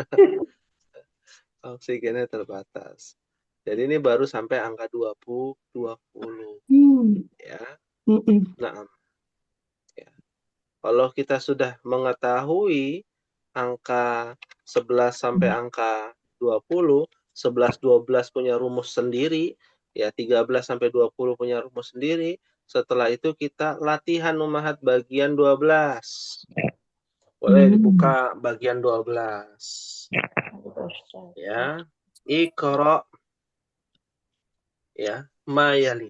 A: Oksigennya terbatas. Jadi ini baru sampai angka 20. Ya. Nah, ya. Kalau kita sudah mengetahui angka 11 sampai angka 20, 11 12 punya rumus sendiri, ya 13 sampai 20 punya rumus sendiri. Setelah itu kita latihan ummahat bagian 12. Boleh dibuka bagian 12. Ya. Iqra. Ya, mayali.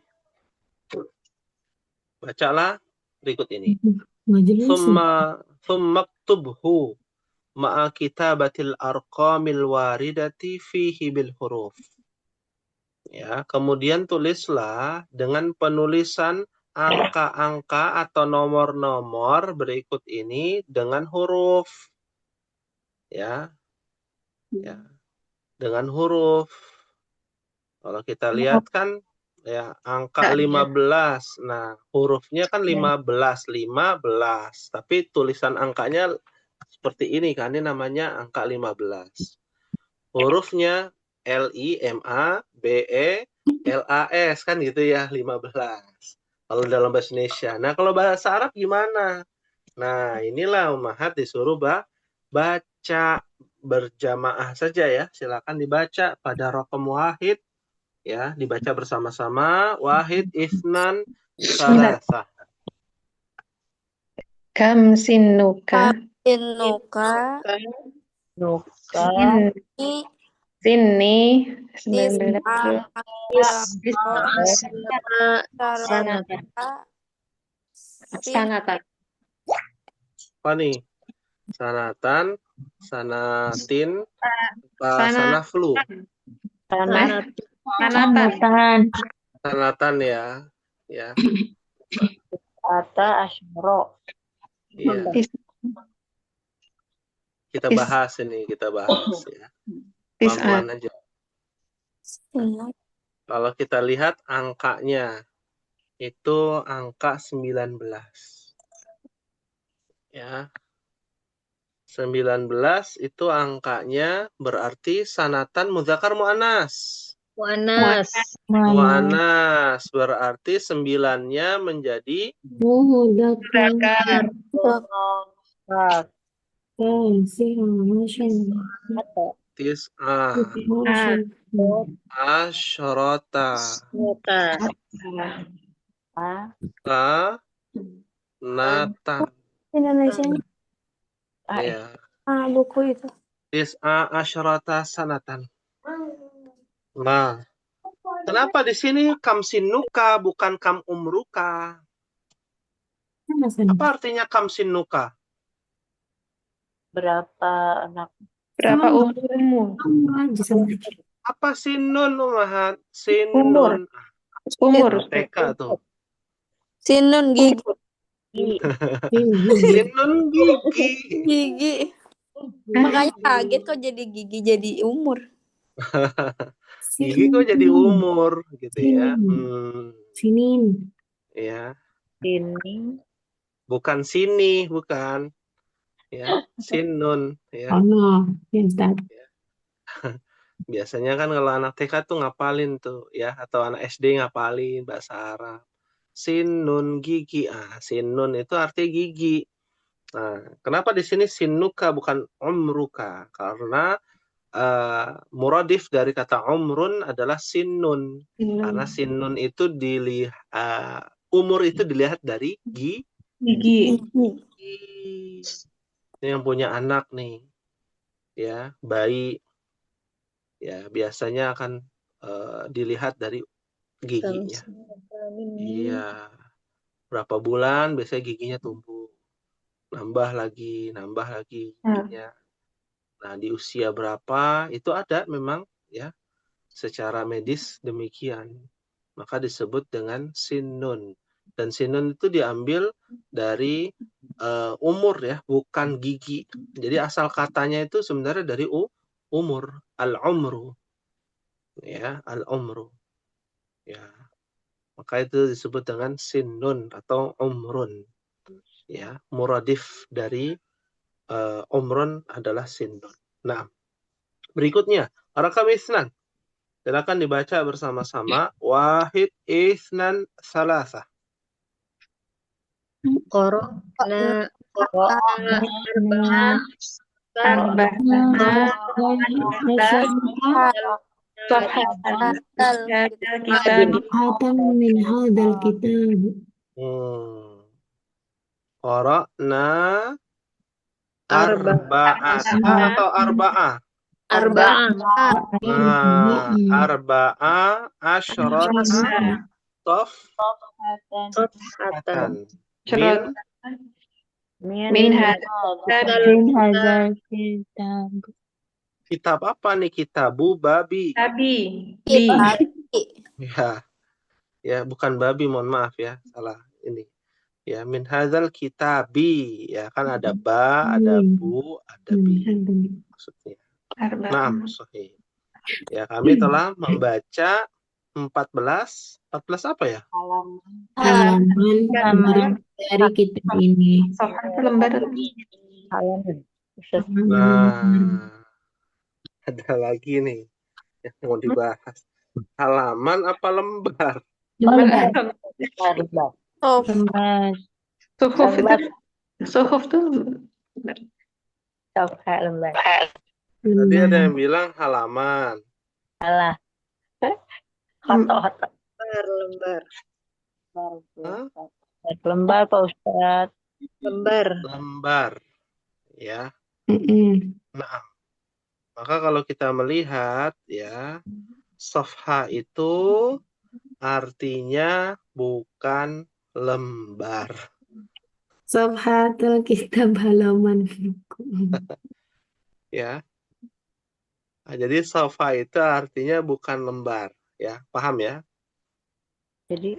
A: Bacalah berikut ini. Thumma ktubhu ma'a kitabatil arqamil waridati fihi bil huruf. Ya, kemudian tulislah dengan penulisan angka-angka atau nomor-nomor berikut ini dengan huruf. ya, ya, dengan huruf. Kalau kita lihat kan ya angka 15. Nah, hurufnya kan 15, 15. Tapi tulisan angkanya seperti ini kan, ini namanya angka 15. Hurufnya LIMABELAS kan gitu ya, 15. Kalau dalam bahasa Indonesia. Nah, kalau bahasa Arab gimana? Nah, inilah Ummahat disuruh baca berjamaah saja ya. Silakan dibaca pada raqam wahid ya, dibaca bersama-sama. Wahid, isnan, salasa.
C: Kam sinuka.
D: Sinuka.
E: Nuka.
C: Sini 19.
E: Sanatan.
C: Sanatan.
A: Apa nih? Sanatan, sanatin, sanaflu.
C: Sanatan.
A: Sanatan ya. Ya.
E: Ata asyro.
A: Iya. Kita bahas ini, kita bahas ya. Pelan-pelan aja. Kalau kita lihat angkanya, itu angka 19. Ya. 19 itu angkanya berarti sanatan mudzakar muannas.
E: Muannas.
A: Muannas berarti 9-nya menjadi
F: Mudzakkar.
A: tis'ah asyrota sanatan.
D: Indonesianya
A: Ya.
D: buku itu.
A: Tis'a asyrata sanatan. Nah, kenapa di sini kam sinuka bukan kam umruka? Apa artinya kam sinuka?
E: Berapa anak?
C: Berapa umurmu?
A: Apa sinun Ummahat? Sinun.
C: Umur.
A: TK tuh.
D: Sinun gigi.
A: Sinun gigi.
D: Gigi. Makanya kaget kok jadi gigi jadi umur.
A: Gigi kok jadi umur gitu ya.
F: Sinin.
A: Ya.
E: Ini.
A: Bukan sini, bukan. Ya, sinun ya.
F: Allah, ya Ustaz.
A: Biasanya kan kalau anak TK tuh ngapalin tuh ya, atau anak SD ngapalin bahasa Arab. Sinun gigi. Sinun itu artinya gigi. Nah, kenapa di sini sinuka bukan umruka? Karena muradif dari kata umrun adalah sinun. Karena sinun itu umur itu dilihat dari
C: Gigi.
A: Ini yang punya anak nih, ya bayi, ya biasanya akan dilihat dari giginya. Iya, berapa bulan biasanya giginya tumbuh, nambah lagi giginya. Nah, di usia berapa itu ada memang ya secara medis demikian. Maka disebut dengan sinun. Dan sinun itu diambil dari umur ya, bukan gigi. Jadi asal katanya itu sebenarnya dari umur, al-umru. Ya, al-umru. Ya. Maka itu disebut dengan sinun atau umrun. Ya, muradif dari umrun adalah sinun. Nah, berikutnya, rakam isnan. Silakan dibaca bersama-sama. Wahid, isnan, salasa.
E: Korona.
F: Min hadal kitab.
A: Qara'na arba'ata atau arba'ah? Arba'ah asyrata safhatan.
C: Min hadzal kitab.
A: Kitab apa nih? Kitabu babi. Ya, ya bukan babi, mohon maaf ya, salah ini. Ya, min hadzal kitabi. Ya, kan ada ba, ada bu, ada bi. Maksudnya. Naam, sahih. Ya, kami telah membaca 14 apa ya?
F: Halaman dari kitab ini.
C: Sofan itu lembar.
E: halaman. Ustaz.
A: Nah, ada lagi nih yang mau dibahas. Halaman apa lembar?
F: Lembar.
E: Lembar.
D: Oh,
E: Lembar.
C: Suhuf
E: Lembar.
C: itu. Suhuf tuh lembar.
E: Sofha lembar.
A: Tadi ada
F: Lembar.
A: yang bilang halaman.
E: Salah. Hotok.
G: lembar,
A: Hah?
E: Lembar Pak Ustaz.
A: Lembar. Ya.
F: Mm-mm.
A: Nah, maka kalau kita melihat ya, sofha itu artinya bukan lembar.
F: Safhatul kitab halaman buku.
A: Ya. Nah, jadi sofha itu artinya bukan lembar. Ya, paham ya?
E: Jadi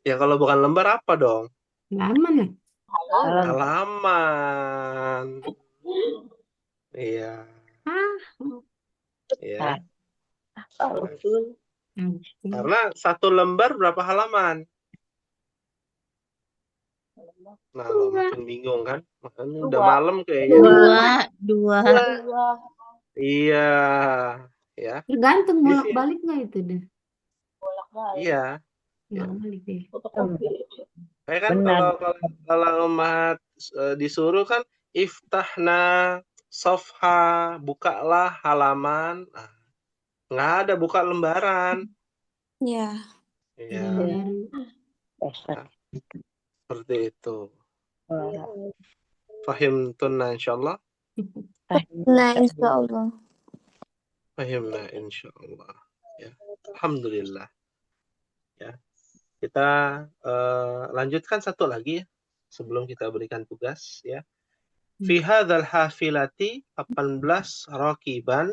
A: Ya kalau bukan lembar apa dong?
F: Halaman lah.
E: halaman.
A: Halaman. Iya. Ya.
G: betul.
A: Karena satu lembar berapa halaman? Nah, lo makin bingung kan? Makanya udah malam kayaknya.
E: Dua.
A: Iya. Ya.
F: Tergantung
A: Di sini.
F: bolak-balik nggak itu deh.
A: Iya.
F: Bolak-balik deh.
A: Kayak kan
E: Benar.
A: kalau umat disuruh kan iftahna sofha, bukalah halaman. Nah, nggak ada buka lembaran.
D: ya.
A: Iya,
F: Lembar.
A: seperti itu. Fahimtunna insyaallah.
D: Nah, insya Allah.
A: Fahimna insyaallah. Ya. Alhamdulillah. Ya. Kita lanjutkan satu lagi ya, sebelum kita berikan tugas ya. Fi hadzal hafilati 18 rakiban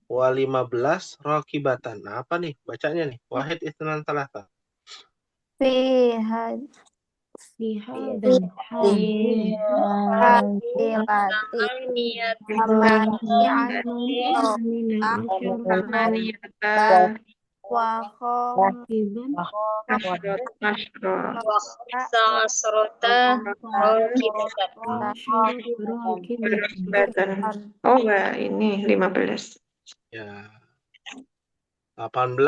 A: wa 15 rakibatan. Nah, apa nih bacanya nih? Wahid itsnan talata.
D: Fi had
F: Fi hadzal
D: hafilati
C: Samaniyata
D: wa khom
F: Kiban.
G: Sa'asrota
C: Rakibatan. Oh, enggak, ini 15.
A: Ya. 18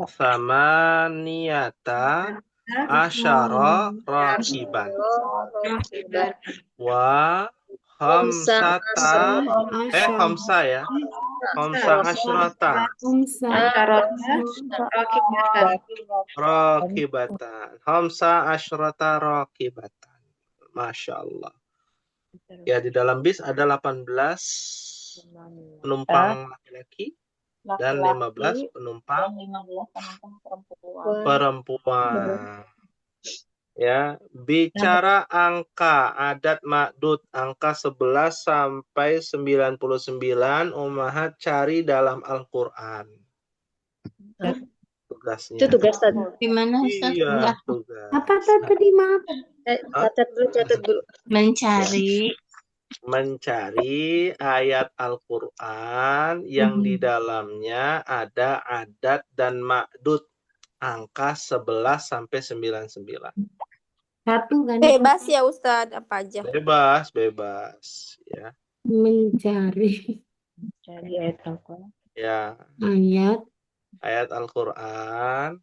A: samaniyata asyara rakiban wa khamsa ya. Khamsa asyrata rakibatan. Khamsa asyrata rakibatan. Masya Allah. Ya, di dalam bis ada 18 penumpang laki-laki dan 15 penumpang perempuan. Ya, bicara angka adat ma'dud angka 11 sampai 99 ummahat cari dalam Al-Qur'an. Tugasnya.
G: Itu tugas tadi.
E: Gimana Ustaz?
A: Iya, tugas.
F: Apa tadi maaf?
G: Catat dulu.
E: Mencari
A: ayat Al-Qur'an yang di dalamnya ada adat dan ma'dud angka 11 sampai 99.
F: Satu kan
D: bebas ya Ustadz, apa aja.
A: Bebas ya.
F: mencari
E: cari ayat Al-Quran.
A: Ya,
F: ayat
A: Al-Qur'an.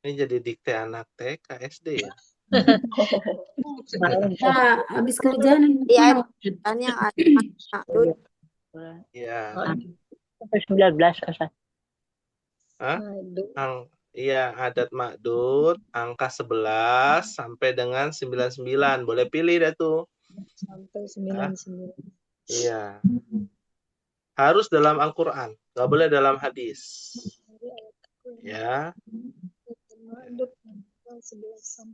A: Ini jadi dikte anak TK SD ya.
F: kita habis kerjaan
D: Iya, kan yang ada ma'dud.
A: Iya.
E: Sampai 19 Ustaz.
A: Iya, adat ma'dud angka 11 sampai dengan 99. Boleh pilih dah tuh.
G: Sampai 99.
A: Iya. Harus dalam Al-Qur'an, nggak boleh dalam hadis. Ya.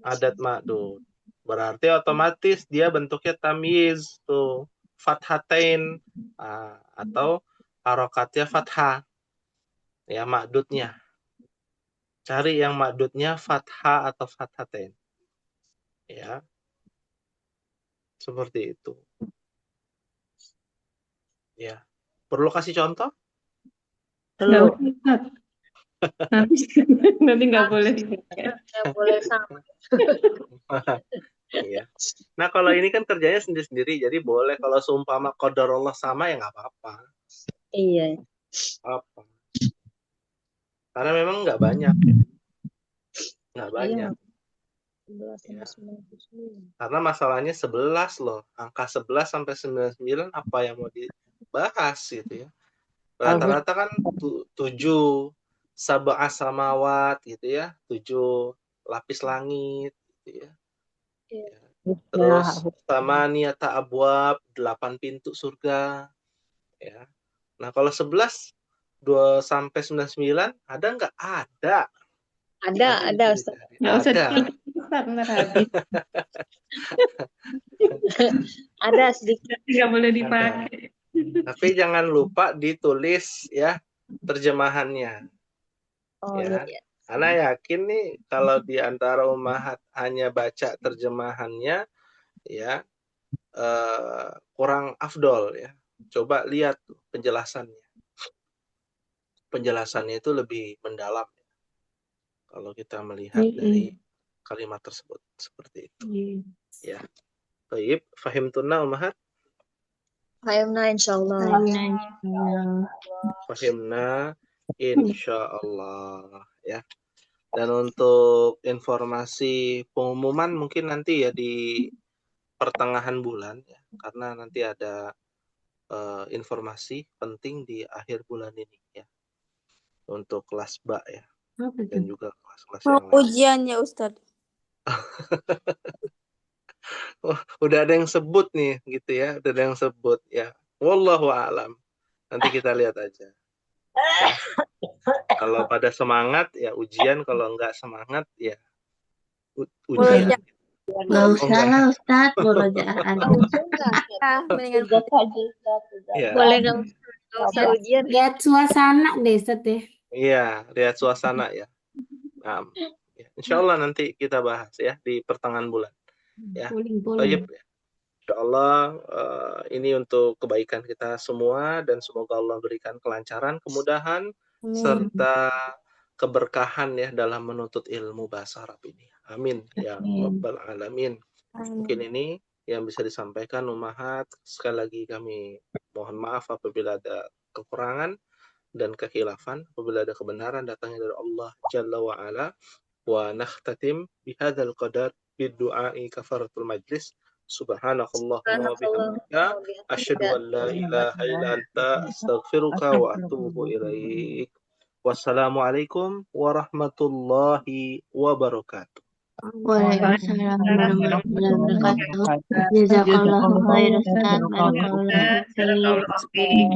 A: Adat ma'dud. Berarti otomatis dia bentuknya tamyiz tuh. Fathatain atau harokatnya fathah. Ya, ma'dudnya. Cari yang ma'dudnya fathah atau fathatain. Ya, seperti itu. Ya, perlu kasih contoh?
C: Nggak
E: Perlu.
C: usah, Ustaz. Nanti nanti nggak boleh dipakai.
G: Nggak boleh sama.
A: Iya. Nah, kalau ini kan kerjanya sendiri-sendiri, jadi boleh kalau seumpama qadarullah sama ya nggak apa-apa.
G: Iya.
A: Apa? Karena memang nggak banyak. Nggak banyak.
G: 11
A: Ya.
G: sampai 99.
A: Karena masalahnya 11 loh. Angka 11 sampai 99 apa yang mau dibahas gitu ya. Rata-rata kan 7 sab'a samawat gitu ya. 7 lapis langit gitu ya.
G: Iya.
A: Terus tamaniyata abwab, 8 pintu surga. Ya. Nah, kalau 11 2 sampai 99 ada nggak? Ada.
G: Ada Ustaz.
C: Nggak usah
A: Ada.
C: Ustaz, ntar habis.
G: Ada sedikit.
C: Nggak boleh dipakai.
A: Tapi jangan lupa ditulis ya terjemahannya.
G: Oh
A: Ya.
G: iya.
A: Karena yakin nih kalau di antara ummahat hanya baca terjemahannya ya kurang afdol ya. Coba lihat penjelasannya. Penjelasannya itu lebih mendalam ya. Kalau kita melihat dari kalimat tersebut seperti itu. Ya. Baik, fahimtunna ummahat?
G: Fahimna insyaallah.
A: Fahimna insyaallah ya. Dan untuk informasi pengumuman mungkin nanti ya di pertengahan bulan ya, karena nanti ada informasi penting di akhir bulan ini ya untuk kelas BA ya dan juga kelas-kelas yang lain.
D: Ujian ya Ustadz.
A: Oh, udah ada yang sebut nih gitu ya, udah ada yang sebut ya. Wallahu a'lam. Nanti kita lihat aja. Ya. Kalau pada semangat ya ujian, kalau enggak semangat ya ujian.
F: Nggak usah lah Ustaz, murojaah aja.
D: Mendingan
A: Ya.
G: Boleh nggak usah ujian.
F: Lihat suasana deh Ustaz ya.
A: Iya, lihat suasana ya. Nah, ya. Insya Allah nanti kita bahas ya di pertengahan bulan. Ya, baik. Insya Allah ini untuk kebaikan kita semua dan semoga Allah berikan kelancaran, kemudahan serta keberkahan ya dalam menuntut ilmu bahasa Arab ini. Amin ya rabbal alamin. Mungkin ini yang bisa disampaikan ummahat. Sekali lagi kami mohon maaf apabila ada kekurangan dan kekhilafan, apabila ada kebenaran datangnya dari Allah Jalla wa Ala. Wa nakhtatim bihadzal qadar bidu'ai kafaratul majlis. Subhanakallahumma wa bihamdika asyhadu an la ilaha illa anta astaghfiruka wa atubu ilaik. Wassalamualaikum warahmatullahi wabarakatuh.
F: Waalaikumsalam warahmatullahi wabarakatuh. Jazakallahu khairan Ustaz. Barakallahu fiik.